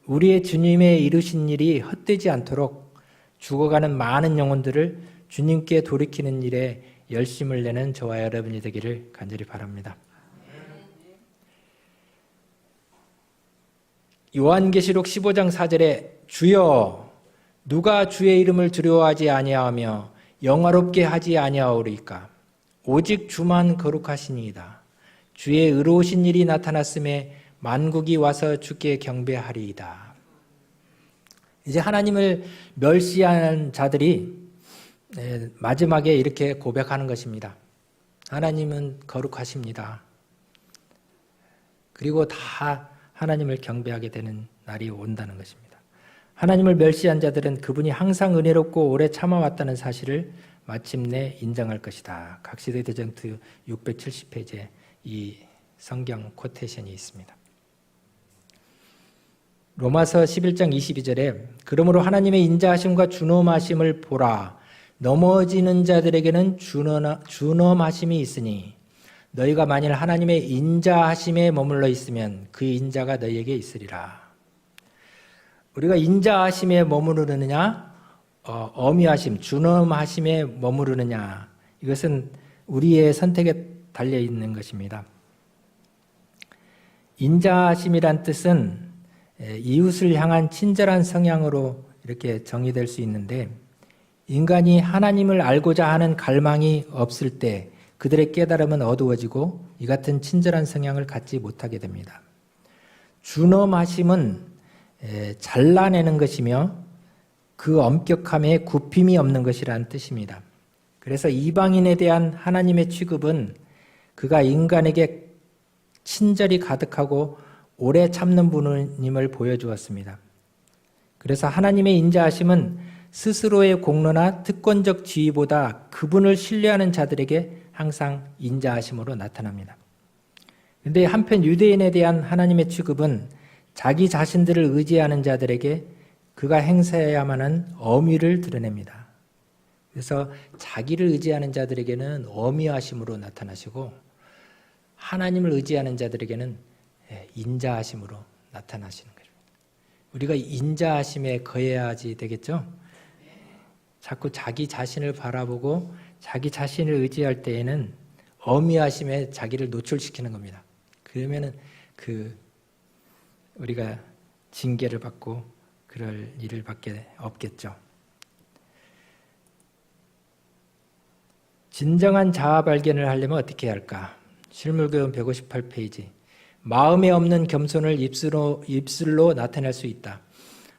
우리의 주님의 이루신 일이 헛되지 않도록 죽어가는 많은 영혼들을 주님께 돌이키는 일에 열심을 내는 저와 여러분이 되기를 간절히 바랍니다. 요한계시록 15장 4절에 주여 누가 주의 이름을 두려워하지 아니하며 영화롭게 하지 아니하오리까 오직 주만 거룩하시니이다. 주의 의로우신 일이 나타났음에 만국이 와서 주께 경배하리이다. 이제 하나님을 멸시한 자들이 마지막에 이렇게 고백하는 것입니다. 하나님은 거룩하십니다. 그리고 다 하나님을 경배하게 되는 날이 온다는 것입니다. 하나님을 멸시한 자들은 그분이 항상 은혜롭고 오래 참아왔다는 사실을 마침내 인정할 것이다. 각시대 대전투 670페이지에 이 성경 코테이션이 있습니다. 로마서 11장 22절에 그러므로 하나님의 인자하심과 준엄하심을 보라. 넘어지는 자들에게는 준엄하심이 있으니 너희가 만일 하나님의 인자하심에 머물러 있으면 그 인자가 너희에게 있으리라. 우리가 인자하심에 머무르느냐 엄히하심, 준엄하심에 머무르느냐 이것은 우리의 선택에 달려있는 것입니다. 인자하심이란 뜻은 이웃을 향한 친절한 성향으로 이렇게 정의될 수 있는데 인간이 하나님을 알고자 하는 갈망이 없을 때 그들의 깨달음은 어두워지고 이 같은 친절한 성향을 갖지 못하게 됩니다. 준엄하심은 잘라내는 것이며 그 엄격함에 굽힘이 없는 것이라는 뜻입니다. 그래서 이방인에 대한 하나님의 취급은 그가 인간에게 친절이 가득하고 오래 참는 분임을 보여주었습니다. 그래서 하나님의 인자하심은 스스로의 공로나 특권적 지위보다 그분을 신뢰하는 자들에게 항상 인자하심으로 나타납니다. 그런데 한편 유대인에 대한 하나님의 취급은 자기 자신들을 의지하는 자들에게 그가 행사해야만 하는 엄위를 드러냅니다. 그래서 자기를 의지하는 자들에게는 엄위하심으로 나타나시고 하나님을 의지하는 자들에게는 인자하심으로 나타나시는 거죠. 우리가 인자하심에 거해야지 되겠죠? 자꾸 자기 자신을 바라보고 자기 자신을 의지할 때에는 엄위하심에 자기를 노출시키는 겁니다. 그러면은 우리가 징계를 받고 그럴 일을 밖에 없겠죠. 진정한 자아 발견을 하려면 어떻게 해야 할까? 실물교훈 158페이지. 마음에 없는 겸손을 입술로 나타낼 수 있다.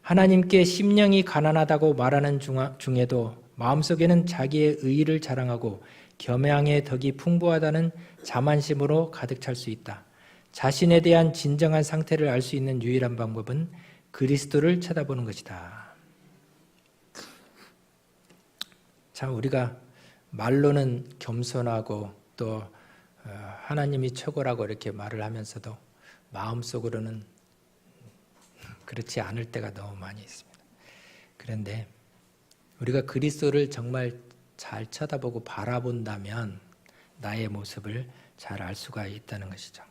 하나님께 심령이 가난하다고 말하는 중에도 마음속에는 자기의 의의를 자랑하고 겸양의 덕이 풍부하다는 자만심으로 가득 찰 수 있다. 자신에 대한 진정한 상태를 알 수 있는 유일한 방법은 그리스도를 쳐다보는 것이다. 참 우리가 말로는 겸손하고 또 하나님이 최고라고 이렇게 말을 하면서도 마음속으로는 그렇지 않을 때가 너무 많이 있습니다. 그런데 우리가 그리스도를 정말 잘 쳐다보고 바라본다면 나의 모습을 잘 알 수가 있다는 것이죠.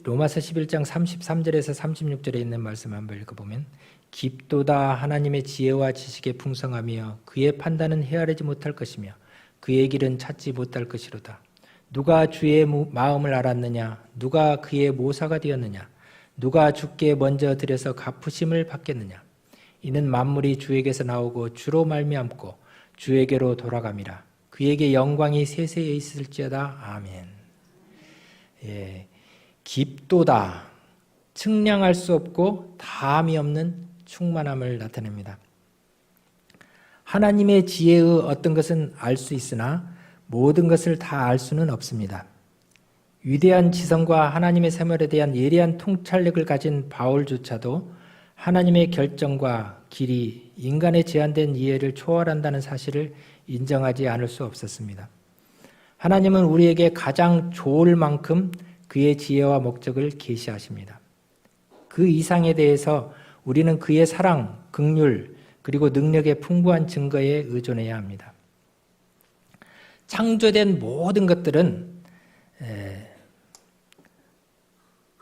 로마서 11장 33절에서 36절에 있는 말씀 한번 읽어보면 깊도다 하나님의 지혜와 지식의 풍성하며 그의 판단은 헤아리지 못할 것이며 그의 길은 찾지 못할 것이로다. 누가 주의 마음을 알았느냐? 누가 그의 모사가 되었느냐? 누가 주께 먼저 들여서 갚으심을 받겠느냐? 이는 만물이 주에게서 나오고 주로 말미암고 주에게로 돌아감이라. 그에게 영광이 세세에 있을지어다. 아멘. 예, 깊도다. 측량할 수 없고 다함이 없는 충만함을 나타냅니다. 하나님의 지혜의 어떤 것은 알 수 있으나 모든 것을 다 알 수는 없습니다. 위대한 지성과 하나님의 세월에 대한 예리한 통찰력을 가진 바울조차도 하나님의 결정과 길이 인간의 제한된 이해를 초월한다는 사실을 인정하지 않을 수 없었습니다. 하나님은 우리에게 가장 좋을 만큼 그의 지혜와 목적을 계시하십니다. 그 이상에 대해서 우리는 그의 사랑, 긍휼, 그리고 능력의 풍부한 증거에 의존해야 합니다. 창조된 모든 것들은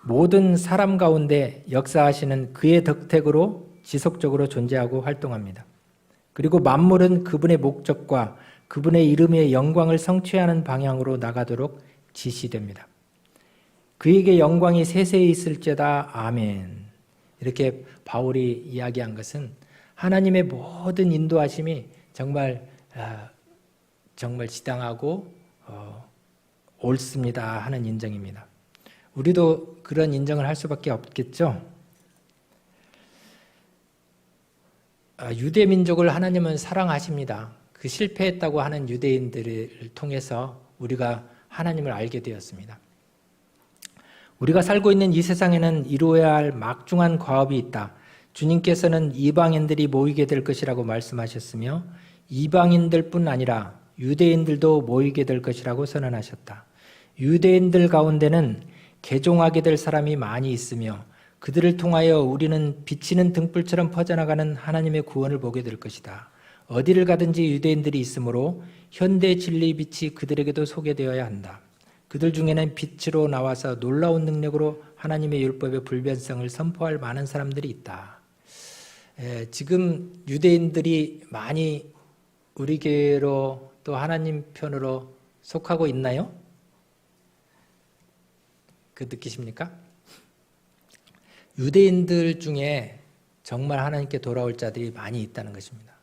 모든 사람 가운데 역사하시는 그의 덕택으로 지속적으로 존재하고 활동합니다. 그리고 만물은 그분의 목적과 그분의 이름의 영광을 성취하는 방향으로 나가도록 지시됩니다. 그에게 영광이 세세에 있을지어다. 아멘. 이렇게 바울이 이야기한 것은 하나님의 모든 인도하심이 정말 지당하고 옳습니다 하는 인정입니다. 우리도 그런 인정을 할 수밖에 없겠죠. 유대 민족을 하나님은 사랑하십니다. 그 실패했다고 하는 유대인들을 통해서 우리가 하나님을 알게 되었습니다. 우리가 살고 있는 이 세상에는 이루어야 할 막중한 과업이 있다. 주님께서는 이방인들이 모이게 될 것이라고 말씀하셨으며 이방인들뿐 아니라 유대인들도 모이게 될 것이라고 선언하셨다. 유대인들 가운데는 개종하게 될 사람이 많이 있으며 그들을 통하여 우리는 비치는 등불처럼 퍼져나가는 하나님의 구원을 보게 될 것이다. 어디를 가든지 유대인들이 있으므로 현대 진리 빛이 그들에게도 소개되어야 한다. 그들 중에는 빛으로 나와서 놀라운 능력으로 하나님의 율법의 불변성을 선포할 많은 사람들이 있다. 지금 유대인들이 많이 우리 교회로 또 하나님 편으로 속하고 있나요? 그 느끼십니까? 유대인들 중에 정말 하나님께 돌아올 자들이 많이 있다는 것입니다.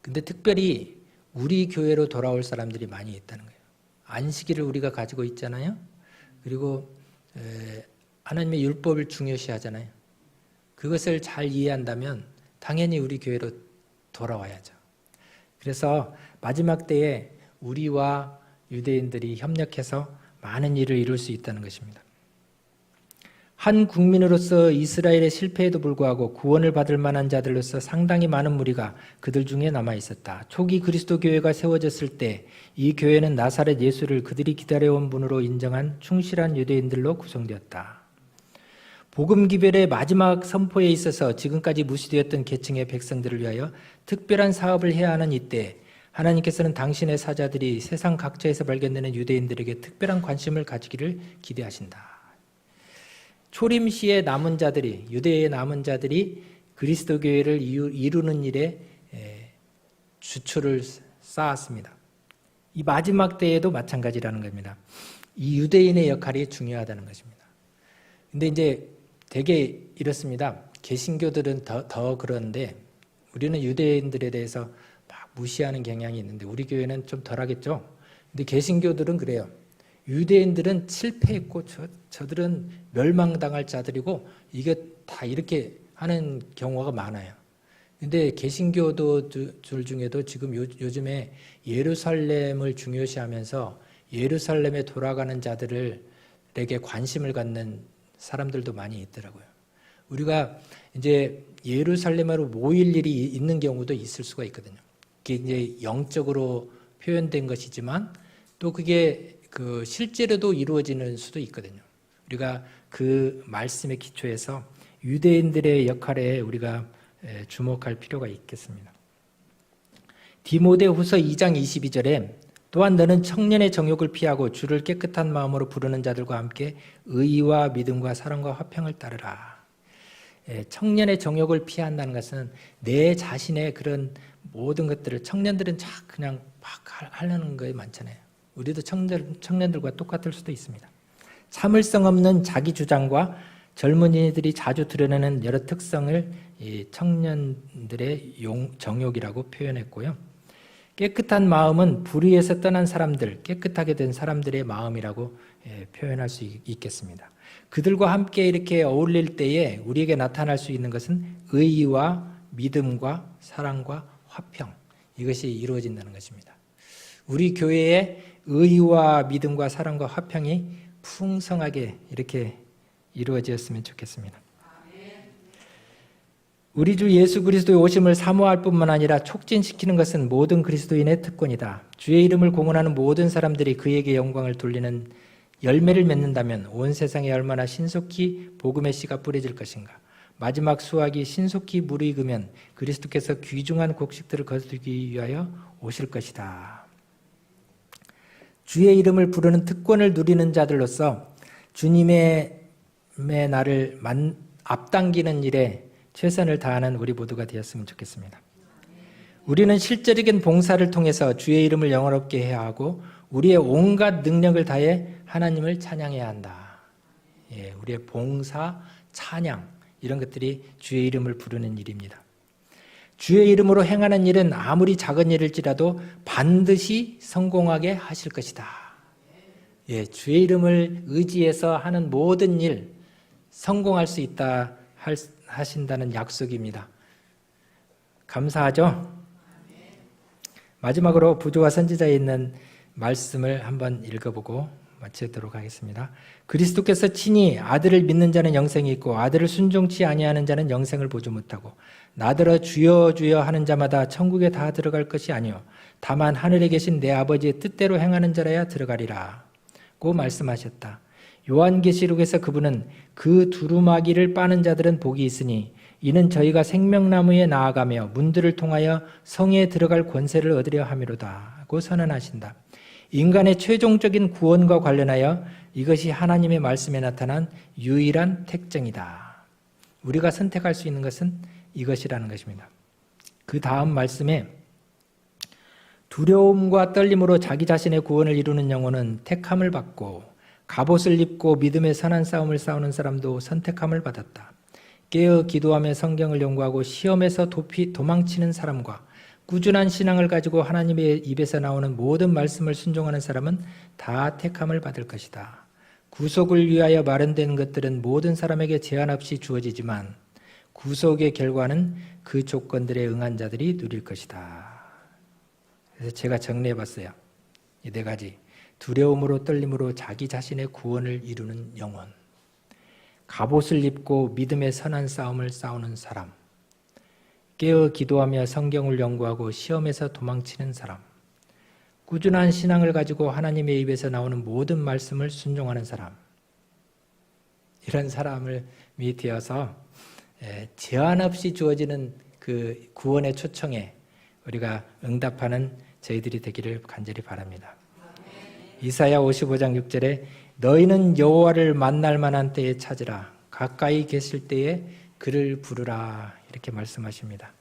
근데 특별히 우리 교회로 돌아올 사람들이 많이 있다는 거예요. 안식일을 우리가 가지고 있잖아요. 그리고 하나님의 율법을 중요시 하잖아요. 그것을 잘 이해한다면 당연히 우리 교회로 돌아와야죠. 그래서 마지막 때에 우리와 유대인들이 협력해서 많은 일을 이룰 수 있다는 것입니다. 한 국민으로서 이스라엘의 실패에도 불구하고 구원을 받을 만한 자들로서 상당히 많은 무리가 그들 중에 남아 있었다. 초기 그리스도 교회가 세워졌을 때 이 교회는 나사렛 예수를 그들이 기다려온 분으로 인정한 충실한 유대인들로 구성되었다. 복음 기별의 마지막 선포에 있어서 지금까지 무시되었던 계층의 백성들을 위하여 특별한 사업을 해야 하는 이때 하나님께서는 당신의 사자들이 세상 각처에서 발견되는 유대인들에게 특별한 관심을 가지기를 기대하신다. 초림 시의 남은 자들이, 유대의 남은 자들이 그리스도 교회를 이루는 일에 주초를 쌓았습니다. 이 마지막 때에도 마찬가지라는 겁니다. 이 유대인의 역할이 중요하다는 것입니다. 근데 이제 되게 이렇습니다. 개신교들은 더 그런데 우리는 유대인들에 대해서 막 무시하는 경향이 있는데 우리 교회는 좀 덜하겠죠. 근데 개신교들은 그래요. 유대인들은 실패했고 저들은 멸망당할 자들이고 이게 다 이렇게 하는 경우가 많아요. 근데 개신교도들 중에도 지금 요즘에 예루살렘을 중요시하면서 예루살렘에 돌아가는 자들에게 관심을 갖는 사람들도 많이 있더라고요. 우리가 이제 예루살렘으로 모일 일이 있는 경우도 있을 수가 있거든요. 그게 이제 영적으로 표현된 것이지만 또 그게 실제로도 이루어지는 수도 있거든요. 우리가 그 말씀의 기초에서 유대인들의 역할에 우리가 주목할 필요가 있겠습니다. 디모데후서 2장 22절에 또한 너는 청년의 정욕을 피하고 주를 깨끗한 마음으로 부르는 자들과 함께 의와 믿음과 사랑과 화평을 따르라. 청년의 정욕을 피한다는 것은 내 자신의 그런 모든 것들을 청년들은 그냥 막 하려는 거에 많잖아요. 우리도 청년들과 똑같을 수도 있습니다. 참을성 없는 자기 주장과 젊은이들이 자주 드러내는 여러 특성을 이 청년들의 정욕이라고 표현했고요. 깨끗한 마음은 불의에서 떠난 사람들, 깨끗하게 된 사람들의 마음이라고 표현할 수 있겠습니다. 그들과 함께 이렇게 어울릴 때에 우리에게 나타날 수 있는 것은 의와 믿음과 사랑과 화평, 이것이 이루어진다는 것입니다. 우리 교회에 의와 믿음과 사랑과 화평이 풍성하게 이렇게 이루어졌으면 좋겠습니다. 우리 주 예수 그리스도의 오심을 사모할 뿐만 아니라 촉진시키는 것은 모든 그리스도인의 특권이다. 주의 이름을 공언하는 모든 사람들이 그에게 영광을 돌리는 열매를 맺는다면 온 세상에 얼마나 신속히 복음의 씨가 뿌려질 것인가. 마지막 수확이 신속히 무르익으면 그리스도께서 귀중한 곡식들을 거두기 위하여 오실 것이다. 주의 이름을 부르는 특권을 누리는 자들로서 주님의 날을 앞당기는 일에 최선을 다하는 우리 모두가 되었으면 좋겠습니다. 우리는 실제적인 봉사를 통해서 주의 이름을 영화롭게 해야 하고 우리의 온갖 능력을 다해 하나님을 찬양해야 한다. 우리의 봉사, 찬양 이런 것들이 주의 이름을 부르는 일입니다. 주의 이름으로 행하는 일은 아무리 작은 일일지라도 반드시 성공하게 하실 것이다. 주의 이름을 의지해서 하는 모든 일 성공할 수 있다 하신다는 약속입니다. 감사하죠? 마지막으로 부조와 선지자에 있는 말씀을 한번 읽어보고 마치도록 하겠습니다. 그리스도께서 친히 아들을 믿는 자는 영생이 있고 아들을 순종치 아니하는 자는 영생을 보지 못하고 나더러 주여 주여 하는 자마다 천국에 다 들어갈 것이 아니요 다만 하늘에 계신 내 아버지의 뜻대로 행하는 자라야 들어가리라 고 말씀하셨다. 요한계시록에서 그분은 그 두루마기를 빠는 자들은 복이 있으니 이는 저희가 생명나무에 나아가며 문들을 통하여 성에 들어갈 권세를 얻으려 함이로다 고 선언하신다. 인간의 최종적인 구원과 관련하여 이것이 하나님의 말씀에 나타난 유일한 특징이다. 우리가 선택할 수 있는 것은 이것이라는 것입니다. 그 다음 말씀에 두려움과 떨림으로 자기 자신의 구원을 이루는 영혼은 택함을 받고 갑옷을 입고 믿음의 선한 싸움을 싸우는 사람도 선택함을 받았다. 깨어 기도하며 성경을 연구하고 시험에서 도망치는 사람과 꾸준한 신앙을 가지고 하나님의 입에서 나오는 모든 말씀을 순종하는 사람은 다 택함을 받을 것이다. 구속을 위하여 마련된 것들은 모든 사람에게 제한 없이 주어지지만 구속의 결과는 그 조건들에 응한 자들이 누릴 것이다. 그래서 제가 정리해봤어요. 이 네 가지. 두려움으로 떨림으로 자기 자신의 구원을 이루는 영혼, 갑옷을 입고 믿음의 선한 싸움을 싸우는 사람, 깨어 기도하며 성경을 연구하고 시험에서 도망치는 사람, 꾸준한 신앙을 가지고 하나님의 입에서 나오는 모든 말씀을 순종하는 사람, 이런 사람을 되어서 제한 없이 주어지는 그 구원의 초청에 우리가 응답하는 저희들이 되기를 간절히 바랍니다. 이사야 55장 6절에 너희는 여호와를 만날 만한 때에 찾으라 가까이 계실 때에 그를 부르라 이렇게 말씀하십니다.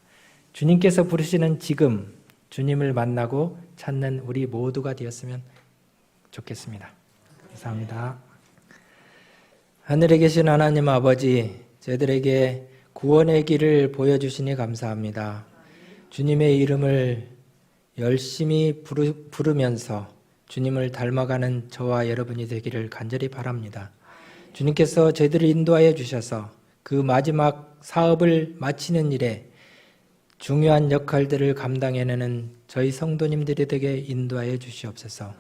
주님께서 부르시는 지금 주님을 만나고 찾는 우리 모두가 되었으면 좋겠습니다. 감사합니다. 하늘에 계신 하나님 아버지, 저희들에게 구원의 길을 보여주시니 감사합니다. 주님의 이름을 열심히 부르면서 주님을 닮아가는 저와 여러분이 되기를 간절히 바랍니다. 주님께서 저희들을 인도하여 주셔서 그 마지막 사업을 마치는 일에 중요한 역할들을 감당해내는 저희 성도님들이 되게 인도하여 주시옵소서.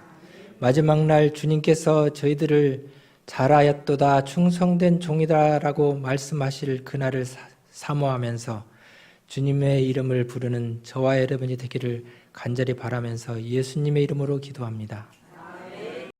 마지막 날 주님께서 저희들을 잘하였도다 충성된 종이다라고 말씀하실 그날을 사모하면서 주님의 이름을 부르는 저와 여러분이 되기를 간절히 바라면서 예수님의 이름으로 기도합니다.